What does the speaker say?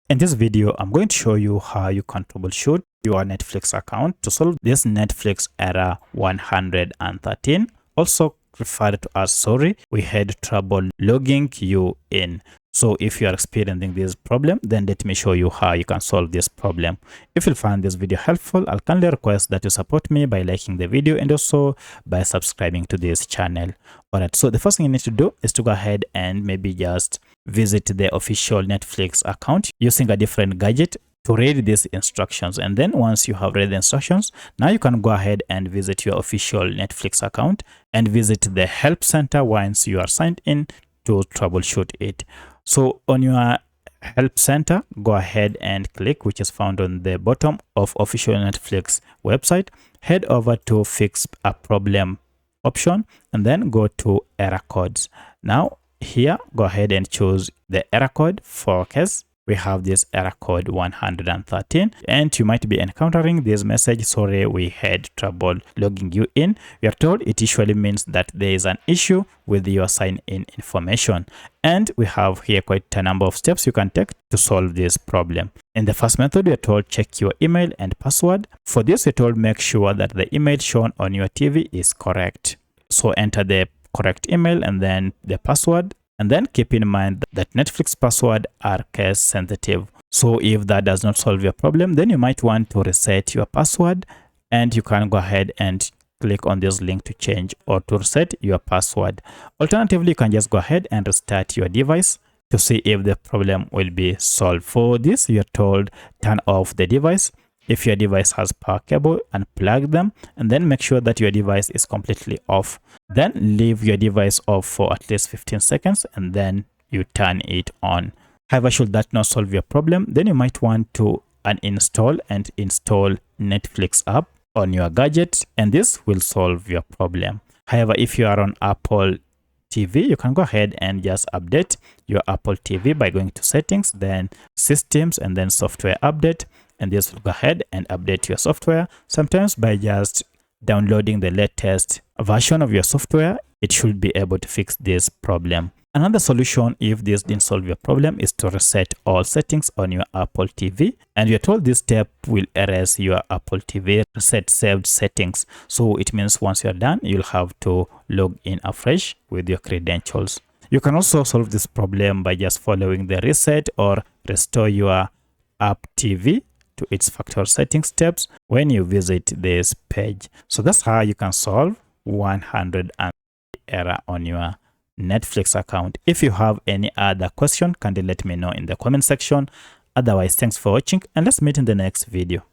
In this video, I'm going to show you how you can troubleshoot your Netflix account to solve this Netflix error 113, also referred to as sorry, we had trouble logging you in. So if you are experiencing this problem, then let me show you how you can solve this problem. If you find this video helpful, I'll kindly request that you support me by liking the video and also by subscribing to this channel. Alright, so the first thing you need to do is to go ahead and maybe just visit the official Netflix account using a different gadget to read these instructions. And then once you have read the instructions, now you can go ahead and visit your official Netflix account and visit the help center once you are signed in to troubleshoot it. So on your help center, go ahead and click, which is found on the bottom of official Netflix website. Head over to fix a problem option and then go to error codes. Now here, go ahead and choose the error code. For case we have this error code 113, and you might be encountering this message, sorry, we had trouble logging you in. We are told it usually means that there is an issue with your sign-in information, and we have here quite a number of steps you can take to solve this problem. In the first method, we are told check your email and password. For this, we are told make sure that the email shown on your TV is correct. So enter the correct email and then the password, and then keep in mind that Netflix password are case sensitive. So if that does not solve your problem, then you might want to reset your password, and you can go ahead and click on this link to change or to reset your password. Alternatively, you can just go ahead and restart your device to see if the problem will be solved. For this, you're told turn off the device. If your device has power cable, unplug them and then make sure that your device is completely off. Then leave your device off for at least 15 seconds and then you turn it on. However, should that not solve your problem, then you might want to uninstall and install Netflix app on your gadget, and this will solve your problem. However, if you are on Apple TV, you can go ahead and just update your Apple TV by going to settings, then systems, and then software update. And this will go ahead and update your software. Sometimes by just downloading the latest version of your software, it should be able to fix this problem. Another solution, if this didn't solve your problem, is to reset all settings on your Apple TV. And you're told this step will erase your Apple TV reset saved settings. So it means once you're done, you'll have to log in afresh with your credentials. You can also solve this problem by just following the reset or restore your app TV to its factory settings steps when you visit this page. So that's how you can solve 100 error on your Netflix account. If you have any other question, kindly let me know in the comment section. Otherwise, thanks for watching and let's meet in the next video.